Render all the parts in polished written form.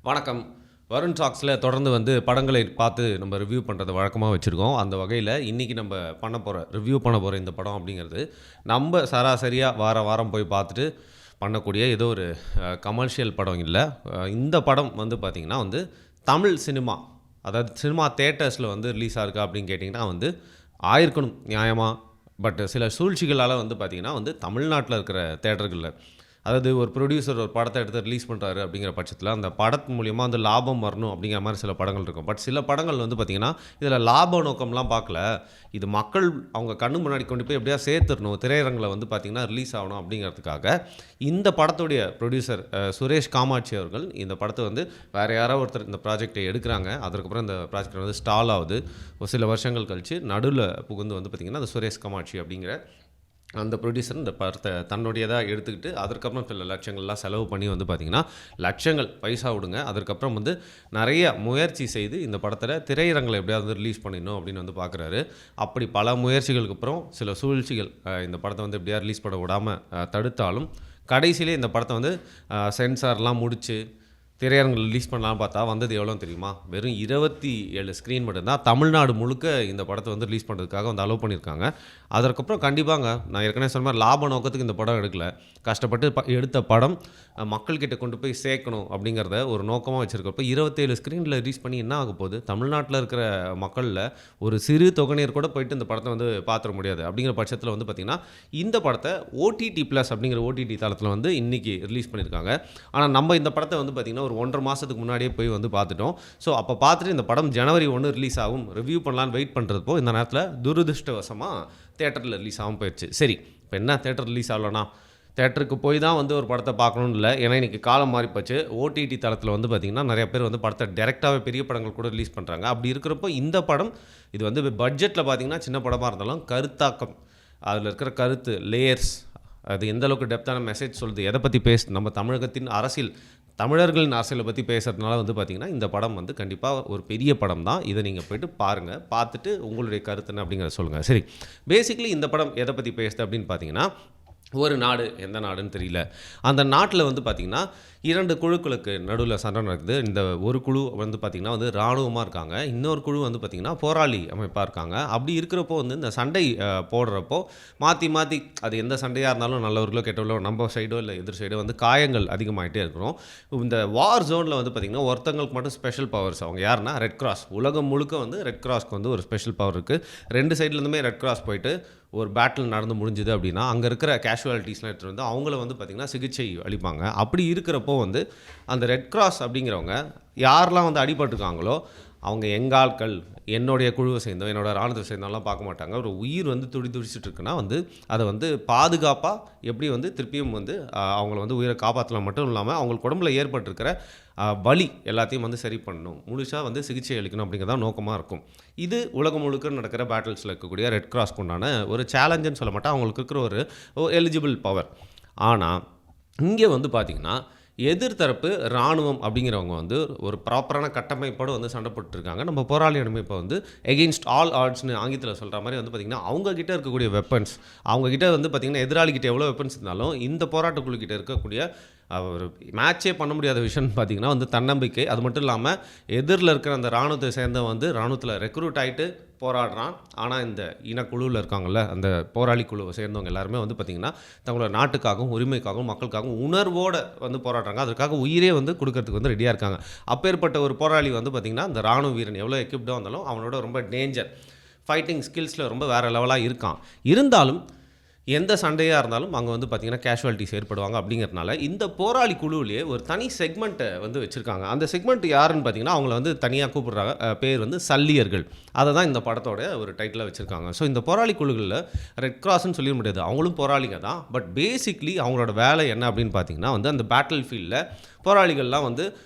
வணக்கம். வருண் டாக்ஸில் தொடர்ந்து படங்களை பார்த்து நம்ம ரிவ்யூ பண்ணுறத வழக்கமாக வச்சுருக்கோம். அந்த வகையில் இன்றைக்கி நம்ம ரிவ்யூ பண்ண போகிற இந்த படம் அப்படிங்கிறது நம்ம சராசரியாக வாரம் போய் பார்த்துட்டு பண்ணக்கூடிய ஏதோ ஒரு கமர்ஷியல் படம் இல்லை. இந்த படம் பார்த்திங்கன்னா தமிழ் சினிமா, அதாவது சினிமா தியேட்டர்ஸில் ரிலீஸ் ஆகிருக்கா அப்படின்னு கேட்டிங்கன்னா ஆயிருக்கணும் நியாயமாக. பட் சில சூழ்ச்சிகளால் பார்த்திங்கன்னா தமிழ்நாட்டில் இருக்கிற தியேட்டர்களில், அதாவது ஒரு ப்ரொடியூசர் ஒரு படத்தை எடுத்து ரிலீஸ் பண்ணுறாரு அப்படிங்கிற பட்சத்தில் அந்த படத்து மூலிமா லாபம் வரணும் அப்படிங்கிற மாதிரி சில படங்கள் இருக்கும். பட் சில படங்கள் பார்த்திங்கன்னா இதில் லாப நோக்கம்லாம் பார்க்கல, இது மக்கள் அவங்க கண்ணு முன்னாடி கொண்டு போய் எப்படியா சேர்த்துடணும், திரையரங்கில் பார்த்திங்கன்னா ரிலீஸ் ஆகணும் அப்படிங்கிறதுக்காக இந்த படத்துடைய ப்ரொடியூசர் சுரேஷ் காமாட்சி அவர்கள் இந்த படத்தை வேறு யாரோ ஒருத்தர் இந்த ப்ராஜெக்டை எடுக்கிறாங்க. அதுக்கப்புறம் இந்த ப்ராஜெக்ட் ஸ்டால் ஆகுது. ஒரு சில வருஷங்கள் கழித்து நடுவில் புகுந்து பார்த்திங்கன்னா அந்த சுரேஷ் காமாட்சி அப்படிங்கிற அந்த ப்ரொடியூசர் இந்த படத்தை தன்னுடையதாக எடுத்துக்கிட்டு அதற்கப்புறம் சில லட்சங்கள்லாம் செலவு பண்ணி பார்த்திங்கன்னா லட்சங்கள் பைசா விடுங்க. அதற்கப்புறம் நிறைய முயற்சி செய்து இந்த படத்தில் திரையரங்கில் எப்படியாவது ரிலீஸ் பண்ணிடணும் அப்படின்னு பார்க்குறாரு. அப்படி பல முயற்சிகளுக்கு அப்புறம் சில சூழ்ச்சிகள் இந்த படத்தை எப்படியா ரிலீஸ் பண்ண விடாமல் தடுத்தாலும் கடைசியிலே இந்த படத்தை சென்சார்லாம் முடித்து திரையரங்கில் ரிலீஸ் பண்ணலான்னு பார்த்தா எவ்வளோ தெரியுமா? வெறும் 27 ஸ்க்ரீன் மட்டும்தான் தமிழ்நாடு முழுக்க இந்த படத்தை ரிலீஸ் பண்ணுறதுக்காக அலோவ் பண்ணியிருக்காங்க. அதற்கப்புறம் கண்டிப்பாங்க நான் ஏற்கனவே சொன்ன மாதிரி லாப நோக்கத்துக்கு இந்த படம் எடுக்கல, கஷ்டப்பட்டு எடுத்த படம் மக்கள்கிட்ட கொண்டு போய் சேர்க்கணும் அப்படிங்கிறத ஒரு நோக்கமாக வச்சுருக்கப்போ 27 ஸ்க்ரீனில் ரிலீஸ் பண்ணி என்ன ஆக போகுது? தமிழ்நாட்டில் இருக்கிற மக்களில் ஒரு சிறு தொகையினர் கூட போயிட்டு இந்த படத்தை பார்த்துட முடியாது. அப்படிங்கிற பட்சத்தில் பார்த்திங்கன்னா இந்த படத்தை ஓடிடி ப்ளஸ் அப்படிங்கிற ஓடிடி தளத்தில் இன்றைக்கி ரிலீஸ் பண்ணியிருக்காங்க. ஆனால் நம்ம இந்த படத்தை பார்த்திங்கன்னா ஒரு 1.5 மாதத்துக்கு முன்னாடியே போய் பார்த்துட்டோம். ஸோ அப்போ பார்த்துட்டு இந்த படம் ஜனவரி 1 ரிலீஸ் ஆகும் ரிவ்யூ பண்ணலான்னு வெயிட் பண்ணுறப்போ இந்த நேரத்தில் துரதிருஷ்டவசமாக தேட்டரில் ரிலீஸ் ஆகாமல் போயிடுச்சு. சரி, இப்போ என்ன தேட்டர் ரிலீஸ் ஆகலன்னா தேட்டருக்கு போய் தான் ஒரு படத்தை பார்க்கணுன்னு இல்லை. ஏன்னா இன்றைக்கி காலம் மாறி போச்சு. ஓடிடி தளத்தில் பார்த்திங்கன்னா நிறைய பேர் படத்தை டேரெக்டாகவே பெரிய படங்கள் கூட ரிலீஸ் பண்ணுறாங்க. அப்படி இருக்கிறப்போ இந்த படம் இது பட்ஜெட்டில் பார்த்திங்கன்னா சின்ன படமாக இருந்தாலும் கருத்தாக்கம், அதில் இருக்கிற கருத்து லேயர்ஸ், அது எந்த அளவுக்கு டெப்த்தான மெசேஜ் சொல்லுது, எதை பற்றி பேசுது, நம்ம தமிழகத்தின் அரசியல், தமிழர்களின் அரசியலை பற்றி பேசுகிறதுனால பார்த்திங்கன்னா இந்த படம் கண்டிப்பாக ஒரு பெரிய படம் தான். இதை நீங்கள் போய்ட்டு பாருங்கள், பார்த்துட்டு உங்களுடைய கருத்துன்னு அப்படிங்கிறத சொல்லுங்கள். சரி, பேசிக்கலி இந்த படம் எதை பற்றி பேசுது அப்படின்னு பார்த்தீங்கன்னா, ஒரு நாடு, எந்த நாடுன்னு தெரியல, அந்த நாட்டில் பார்த்திங்கன்னா 2 குழுக்களுக்கு நடுவில் சண்டை நடக்குது. இந்த ஒரு குழு பார்த்திங்கன்னா இராணுவமாக இருக்காங்க, இன்னொரு குழு பார்த்திங்கன்னா போராளி அமைப்பாக இருக்காங்க. அப்படி இருக்கிறப்போ இந்த சண்டை போடுறப்போ மாற்றி அது எந்த சண்டையாக இருந்தாலும் நல்லவர்களோ கெட்டவர்களோ நம்ம சைடோ இல்லை எதிர் சைடோ காயங்கள் அதிகமாகிட்டே இருக்கிறோம். இந்த வார் ஜோனில் பார்த்திங்கன்னா ஒருத்தங்களுக்கு மட்டும் ஸ்பெஷல் பவர்ஸ். அவங்க யாருன்னா ரெட் கிராஸ். உலகம் முழுக்க ரெட் கிராஸ்க்கு ஒரு ஸ்பெஷல் பவர் இருக்குது. 2 சைட்லேருந்துமே ரெட் கிராஸ் போயிட்டு ஒரு பேட்டில் நடந்து முடிஞ்சுது அப்படின்னா அங்கே இருக்கிற கேஷுவாலிட்டிஸ்லாம் எடுத்துகிட்டு அவங்கள பார்த்திங்கன்னா சிகிச்சை அளிப்பாங்க. அப்படி இருக்கிறப்போ அந்த ரெட் கிராஸ் அப்படிங்கிறவங்க யாரெல்லாம் அடிபட்டுருக்காங்களோ அவங்க எங்கால்கள், என்னுடைய குழுவை சேர்ந்தோம், என்னோட இராணுவத்தை சேர்ந்தோம்லாம் பார்க்க மாட்டாங்க. ஒரு உயிர் துடிச்சிட்டு இருக்குன்னா அதை பாதுகாப்பாக எப்படி திருப்பியும் அவங்கள உயிரை காப்பாற்றலாம் மட்டும் இல்லாமல் அவங்களுக்கு உடம்புல ஏற்பட்டிருக்கிற வலி எல்லாத்தையும் சரி பண்ணணும், முழுசாக சிகிச்சை அளிக்கணும் அப்படிங்கிறதா நோக்கமாக இருக்கும். இது உலகம் முழுக்க நடக்கிற பேட்டில்ஸில் இருக்கக்கூடிய ரெட் கிராஸ்க்கு உண்டான ஒரு சேலஞ்சுன்னு சொல்ல மாட்டேன், அவங்களுக்கு இருக்கிற ஒரு எலிஜிபிள் பவர். ஆனால் இங்கே பார்த்திங்கன்னா எதிர்த்தரப்பு இராணுவம் அப்படிங்கிறவங்க ஒரு ப்ராப்பரான கட்டமைப்போடு சண்டை போட்டுருக்காங்க. நம்ம போராளி அமைப்பை எகெயின்ஸ்ட் ஆல் ஆட்ஸ்னு ஆங்கிலத்தில் சொல்கிற மாதிரி பார்த்திங்கன்னா அவங்கக்கிட்ட இருக்கக்கூடிய வெப்பன்ஸ், அவங்கக்கிட்ட பார்த்திங்கன்னா எதிராளிகிட்ட எவ்வளோ வெப்பன்ஸ் இருந்தாலும் இந்த போராட்டக்குழுக்கிட்ட இருக்கக்கூடிய ஒரு மேட்சே பண்ண முடியாத விஷயம்னு பார்த்திங்கன்னா தன்னம்பிக்கை. அது மட்டும் இல்லாமல் எதிரில் இருக்கிற அந்த இராணுவத்தை சேர்ந்த இராணுவத்தில் ரெக்ரூட் ஆகிட்டு போராடுறான். ஆனால் இந்த இனக்குழுவில் இருக்காங்கள்ல, அந்த போராளி குழுவை சேர்ந்தவங்க எல்லாருமே பார்த்திங்கன்னா தங்களோட நாட்டுக்காகவும் உரிமைக்காகவும் மக்களுக்காகவும் உணர்வோடு போராடுறாங்க. அதற்காக உயிரே கொடுக்கறதுக்கு ரெடியாக இருக்காங்க. அப்பேற்பட்ட ஒரு போராளி பார்த்திங்கன்னா அந்த இராணுவ வீரன் எவ்வளோ எக்யூப்டாக இருந்தாலும் அவனோட ரொம்ப டேஞ்சர், ஃபைட்டிங் ஸ்கில்ஸில் ரொம்ப வேறு லெவலாக இருக்கான். இருந்தாலும் எந்த சண்டையாக இருந்தாலும் அங்கே பார்த்திங்கன்னா கேஷுவாலிட்டிஸ் ஏற்படுவாங்க. அப்படிங்கிறதுனால இந்த போராளி குழுவிலே ஒரு தனி செக்மெண்ட்டை வச்சுருக்காங்க. அந்த செக்மெண்ட் யாருன்னு பார்த்திங்கன்னா அவங்கள தனியாக கூப்பிடுறாங்க, பேர் சல்லியர்கள். அதை தான் இந்த படத்தோட ஒரு டைட்டிலாக வச்சுருக்காங்க. ஸோ இந்த போராளி குழுக்களில் ரெட் கிராஸ்ன்னு சொல்லிட முடியாது, அவங்களும் போராளிங்க தான். பட் பேசிக்லி அவங்களோட வேலை என்ன அப்படின்னு பார்த்திங்கன்னா அந்த பேட்டில் ஃபீல்டில் போராளிகள்லாம்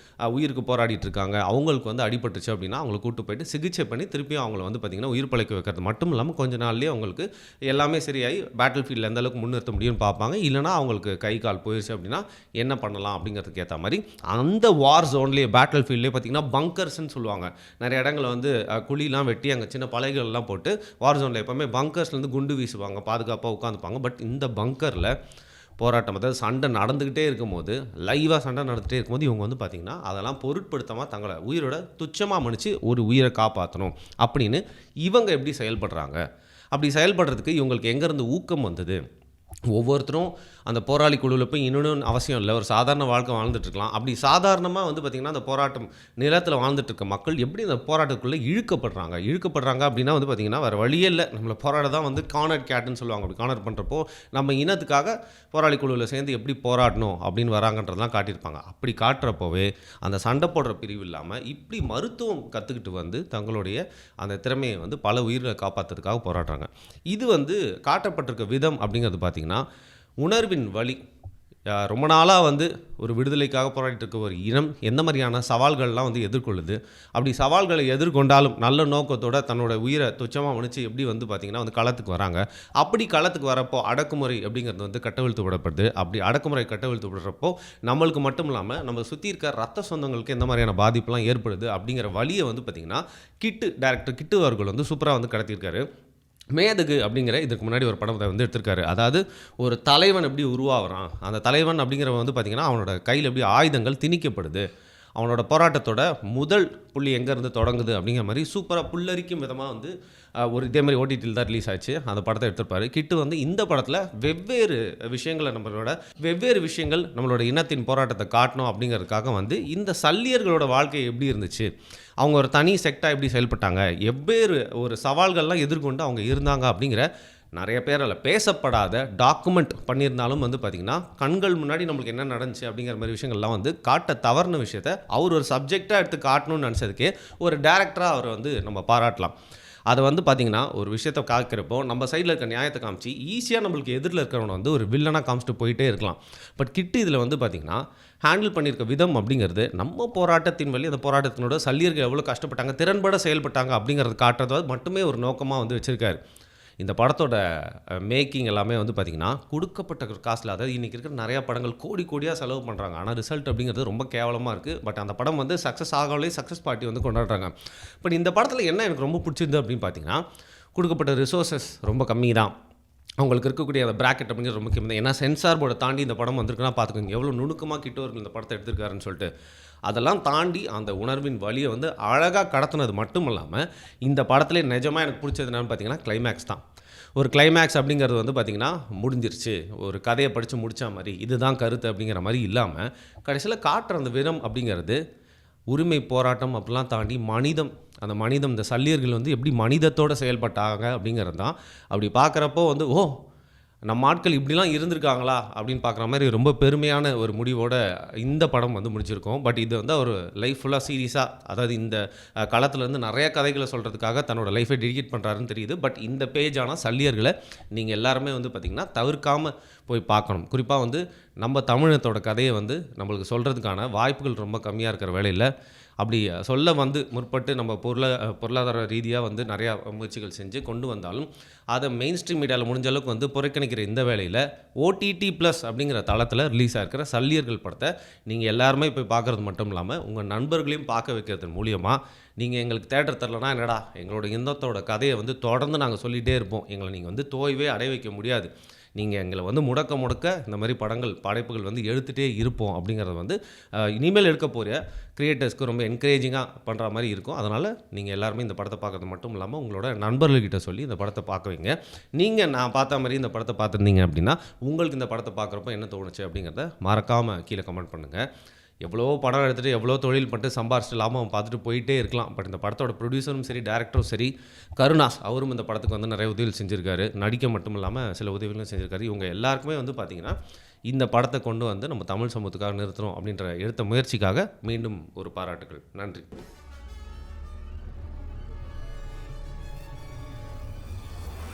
உயிருக்கு போராடிட்டு இருக்காங்க, அவங்களுக்கு அடிபட்டுச்சு அப்படின்னா அவங்களை கூட்டு போயிட்டு சிகிச்சை பண்ணி திருப்பியும் அவங்கள பார்த்திங்கன்னா உயிர் பிழைக்க வைக்கிறது மட்டும் இல்லாமல் கொஞ்ச நாள்லேயே அவங்களுக்கு எல்லாமே சரியாகி பேட்டில் ஃபீல்டில் எந்த அளவுக்கு முன்னிறுத்த முடியும்னு பார்ப்பாங்க. இல்லைனா அவங்களுக்கு கை கால் போயிடுச்சு அப்படின்னா என்ன பண்ணலாம் அப்படிங்கிறதுக்கு ஏற்ற மாதிரி அந்த வார் ஜோன்லேயே பேட்டில் ஃபீல்ட்லேயே பார்த்திங்கன்னா பங்கர்ஸ்ன்னு சொல்லுவாங்க. நிறைய இடங்களில் குழிலாம் வெட்டி அங்கே சின்ன பலைகள்லாம் போட்டு வார் ஜோனில் எப்போவுமே பங்கர்ஸ்லேருந்து குண்டு வீசுவாங்க, பாதுகாப்பாக உட்காந்துப்பாங்க. பட் இந்த பங்கரில் போராட்டம், அதாவது சண்டை நடந்துக்கிட்டே இருக்கும்போது, லைவாக சண்டை நடந்துகிட்டே இருக்கும்போது இவங்க வந்து பார்த்திங்கன்னா அதெல்லாம் பொருட்படுத்தாமல் தங்களை உயிரோட துச்சமாக மன்னிச்சு ஒரு உயிரை காப்பாற்றணும் அப்படின்னு இவங்க எப்படி செயல்படுறாங்க? அப்படி செயல்படுறதுக்கு இவங்களுக்கு எங்கேருந்து ஊக்கம் வந்தது? ஒவ்வொருத்தரும் அந்த போராளி குழுவில் போய் இன்னொன்று அவசியம் இல்லை, ஒரு சாதாரண வாழ்க்கை வாழ்ந்துட்டுருக்கலாம். அப்படி சாதாரணமாக வந்து பார்த்திங்கன்னா அந்த போராட்டம் நிலத்தில் வாழ்ந்துட்டு இருக்க மக்கள் எப்படி அந்த போராட்டத்துக்குள்ளே இழுக்கப்படுறாங்க அப்படின்னா வந்து பார்த்திங்கன்னா வேறு வழியே இல்லை, நம்மளை போராட தான் வந்து கார்னர் கேட்டுன்னு சொல்லுவாங்க. அப்படி கார்னர் பண்ணுறப்போ நம்ம இனத்துக்காக போராளி குழுவில் சேர்ந்து எப்படி போராடணும் அப்படின்னு வராங்கன்றதெல்லாம் காட்டியிருப்பாங்க. அப்படி காட்டுறப்போவே அந்த சண்டை போடுற பிரிவு இல்லாமல் இப்படி மருத்துவம் கற்றுக்கிட்டு வந்து தங்களுடைய அந்த திறமையை வந்து பல உயிர்களை காப்பாற்றுறதுக்காக போராடுறாங்க. இது வந்து காட்டப்பட்டிருக்க விதம் அப்படிங்கிறது பார்த்திங்கன்னா உணர்வின் வழி. ரொம்ப நாளாக வந்து ஒரு விடுதலைக்காக போராடிட்டு இருக்க ஒரு இனம் எந்த மாதிரியான சவால்கள்லாம் வந்து எதிர்கொள்ளுது, அப்படி சவால்களை எதிர்கொண்டாலும் நல்ல நோக்கத்தோட தன்னோட உயிரை துச்சமாக மன்னிச்சு எப்படி வந்து பார்த்திங்கன்னா வந்து களத்துக்கு வராங்க. அப்படி களத்துக்கு வரப்போ அடக்குமுறை அப்படிங்கிறது வந்து கட்டவிழ்த்து விடப்படுது. அப்படி அடக்குமுறை கட்டவிழ்த்து விடுறப்போ நம்மளுக்கு மட்டும் இல்லாமல் நம்ம சுற்றி இருக்க ரத்த சொந்தங்களுக்கு எந்த மாதிரியான பாதிப்புலாம் ஏற்படுது அப்படிங்கிற வழியை வந்து பார்த்திங்கன்னா டைரக்டர் கிட்டு அவர்கள் வந்து சூப்பராக வந்து கடத்தியிருக்காரு. மேதகு அப்படிங்கிற இதுக்கு முன்னாடி ஒரு படத்தை வந்து எடுத்திருக்காரு. அதாவது ஒரு தலைவன் எப்படி உருவாகிறான், அந்த தலைவன் அப்படிங்கிறவன் வந்து பார்த்திங்கன்னா அவனோட கையில் எப்படி ஆயுதங்கள் திணிக்கப்படுது, அவனோட போராட்டத்தோட முதல் புள்ளி எங்கேருந்து தொடங்குது அப்படிங்கிற மாதிரி சூப்பராக புல்லரிக்கும் விதமாக வந்து ஒரு இதே மாதிரி ஓடிடியில் தான் ரிலீஸ் ஆச்சு. அந்த படத்தை எடுத்திருப்பாரு கிட்டு. வந்து இந்த படத்தில் வெவ்வேறு விஷயங்கள் நம்மளோட இனத்தின் போராட்டத்தை காட்டணும் அப்படிங்கிறதுக்காக வந்து இந்த சல்லியர்களோட வாழ்க்கை எப்படி இருந்துச்சு, அவங்க ஒரு தனி செக்டாக எப்படி செயல்பட்டாங்க, வெவ்வேறு ஒரு சவால்கள்லாம் எதிர்கொண்டு அவங்க இருந்தாங்க அப்படிங்கிற நிறைய பேரால் பேசப்படாத டாக்குமெண்ட் பண்ணியிருந்தாலும் வந்து பார்த்திங்கன்னா கண்கள் முன்னாடி நம்மளுக்கு என்ன நடந்துச்சு அப்படிங்கிற மாதிரி விஷயங்கள்லாம் வந்து காட்ட தவறுன விஷயத்தை அவர் ஒரு சப்ஜெக்டாக எடுத்து காட்டணும்னு நினச்சதுக்கே ஒரு டேரக்டராக அவரை வந்து நம்ம பாராட்டலாம். அதை வந்து பார்த்திங்கன்னா ஒரு விஷயத்தை காக்கிறப்போ நம்ம சைடில் இருக்க நியாயத்தை காமிச்சு ஈஸியாக நம்மளுக்கு எதிரில் இருக்கிறவனை வந்து ஒரு வில்லனாக காமிச்சிட்டு போயிட்டே இருக்கலாம். பட் கிட்டு இதில் வந்து பார்த்திங்கன்னா ஹேண்டில் பண்ணியிருக்க விதம் அப்படிங்கிறது நம்ம போராட்டத்தின் வழி அந்த போராட்டத்தினோட சல்லியர்கள் எவ்வளோ கஷ்டப்பட்டாங்க, திறன்பட செயல்பட்டாங்க அப்படிங்கிறது காட்டுறது மட்டுமே ஒரு நோக்கமாக வந்து வச்சுருக்காரு. இந்த படத்தோட மேக்கிங் எல்லாமே வந்து பார்த்திங்கன்னா கொடுக்கப்பட்ட காசில், அதாவது இன்றைக்கி இருக்கிற நிறையா படங்கள் கோடியாக செலவு பண்ணுறாங்க, ஆனால் ரிசல்ட் அப்படிங்கிறது ரொம்ப கேவலமாக இருக்குது. பட் அந்த படம் வந்து சக்ஸஸ் ஆகவே சக்ஸஸ் பார்ட்டி வந்து கொண்டாடுறாங்க. பட் இந்த படத்தில் என்ன எனக்கு ரொம்ப பிடிச்சிருந்து அப்படின்னு பார்த்திங்கன்னா கொடுக்கப்பட்ட ரிசோர்ஸஸ் ரொம்ப கம்மி தான், அவங்களுக்கு இருக்கக்கூடிய அந்த பிராக்கெட் அப்படிங்கிறது ரொம்ப முக்கியம் தான். ஏன்னா சென்சார் போர்டை தாண்டி இந்த படம் வந்திருக்குன்னா பார்த்துக்கோங்க எவ்வளோ நுணுக்கமாக கிட்டவர்கள் இந்த படத்தை எடுத்திருக்காருன்னு சொல்லிட்டு. அதெல்லாம் தாண்டி அந்த உணர்வின் வழியை வந்து அழகாக கடத்தினது மட்டும் இல்லாமல் இந்த படத்துலேயே நிஜமாக எனக்கு பிடிச்சது என்னன்னு பார்த்தீங்கன்னா கிளைமேக்ஸ் தான். ஒரு கிளைமேக்ஸ் அப்படிங்கிறது வந்து பார்த்திங்கன்னா முடிஞ்சிருச்சு, ஒரு கதையை படித்து முடித்த மாதிரி இதுதான் கருத்து அப்படிங்கிற மாதிரி இல்லாமல் கடைசியில் காட்டுற அந்த விதம் அப்படிங்கிறது உரிமை போராட்டம் அப்படிலாம் தாண்டி மனிதம் இந்த சல்லியர்கள் வந்து எப்படி மனிதத்தோடு செயல்பட்டாங்க அப்படிங்கிறது தான். அப்படி பார்க்குறப்போ வந்து நம்ம ஆட்கள் இப்படிலாம் இருந்திருக்காங்களா அப்படின்னு பார்க்குற மாதிரி ரொம்ப பெருமையான ஒரு முடிவோட இந்த படம் வந்து முடிச்சிருக்கோம். பட் இது வந்து ஒரு லைஃப் ஃபுல்லாக சீரியஸாக, அதாவது இந்த களத்துலேருந்து நிறைய கதைகளை சொல்கிறதுக்காக தன்னோட லைஃபை டெடிகேட் பண்ணுறாருன்னு தெரியுது. பட் இந்த பேஜான சல்லியர்களை நீங்கள் எல்லாருமே வந்து பார்த்திங்கன்னா தவிர்க்காமல் போய் பார்க்கணும். குறிப்பாக வந்து நம்ம தமிழத்தோட கதையை வந்து நம்மளுக்கு சொல்கிறதுக்கான வாய்ப்புகள் ரொம்ப கம்மியாக இருக்கிற வேளையில் அப்படி சொல்ல வந்து முற்பட்டு நம்ம பொருளாதார ரீதியாக வந்து நிறையா முயற்சிகள் செஞ்சு கொண்டு வந்தாலும் அதை மெயின் ஸ்ட்ரீம் மீடியாவில் முடிஞ்ச அளவுக்கு வந்து புறக்கணிக்கிற இந்த வேளையில் OTT+ அப்படிங்கிற தளத்தில் ரிலீஸ் ஆகிருக்கிற சல்லியர்கள் படத்தை நீங்கள் எல்லாருமே போய் பார்க்குறது மட்டும் இல்லாமல் உங்கள் நண்பர்களையும் பார்க்க வைக்கிறது மூலியமாக நீங்கள் எங்களுக்கு தேட்டர் தரலனா என்னடா, எங்களோட இனத்தோட கதையை வந்து தொடர்ந்து நாங்கள் சொல்லிகிட்டே இருப்போம், எங்களை நீங்கள் வந்து தோய்வே அடைய வைக்க முடியாது, நீங்கள் எங்களை வந்து முடக்க இந்த மாதிரி படைப்புகள் வந்து எடுத்துகிட்டே இருப்போம் அப்படிங்கிறத வந்து இனிமேல் எடுக்க போகிற கிரியேட்டர்ஸ்க்கு ரொம்ப என்கரேஜிங்காக பண்ணுற மாதிரி இருக்கும். அதனால் நீங்கள் எல்லாருமே இந்த படத்தை பார்க்கறது மட்டும் இல்லாமல் உங்களோட நண்பர்கள்கிட்ட சொல்லி இந்த படத்தை பார்க்க வைங்க. நீங்கள் நான் பார்த்த மாதிரி இந்த படத்தை பார்த்துருந்தீங்க அப்படின்னா உங்களுக்கு இந்த படத்தை பார்க்குறப்போ என்ன தோணுச்சு அப்படிங்கிறத மறக்காமல் கீழே கமெண்ட் பண்ணுங்கள். எவ்வளோ படம் எடுத்துகிட்டு எவ்வளோ தொழில் பண்ணிட்டு சம்பாரிச்சிட்டு லாபம் பார்த்துட்டு போயிட்டே இருக்கலாம். பட் இந்த படத்தோட ப்ரொடியூசரும் சரி, டேரக்டரும் சரி, கருணாஸ் அவரும் இந்த படத்துக்கு வந்து நிறைய உதவிகள் செஞ்சுருக்காரு. நடிக்க மட்டும் இல்லாமல் சில உதவிகளும் செஞ்சுருக்காரு. இவங்க எல்லாருக்குமே வந்து பார்த்திங்கன்னா இந்த படத்தை கொண்டு வந்து நம்ம தமிழ் சமூகத்துக்காக நிறுத்தணும் அப்படின்ற எடுத்த முயற்சிக்காக மீண்டும் ஒரு பாராட்டுகள். நன்றி.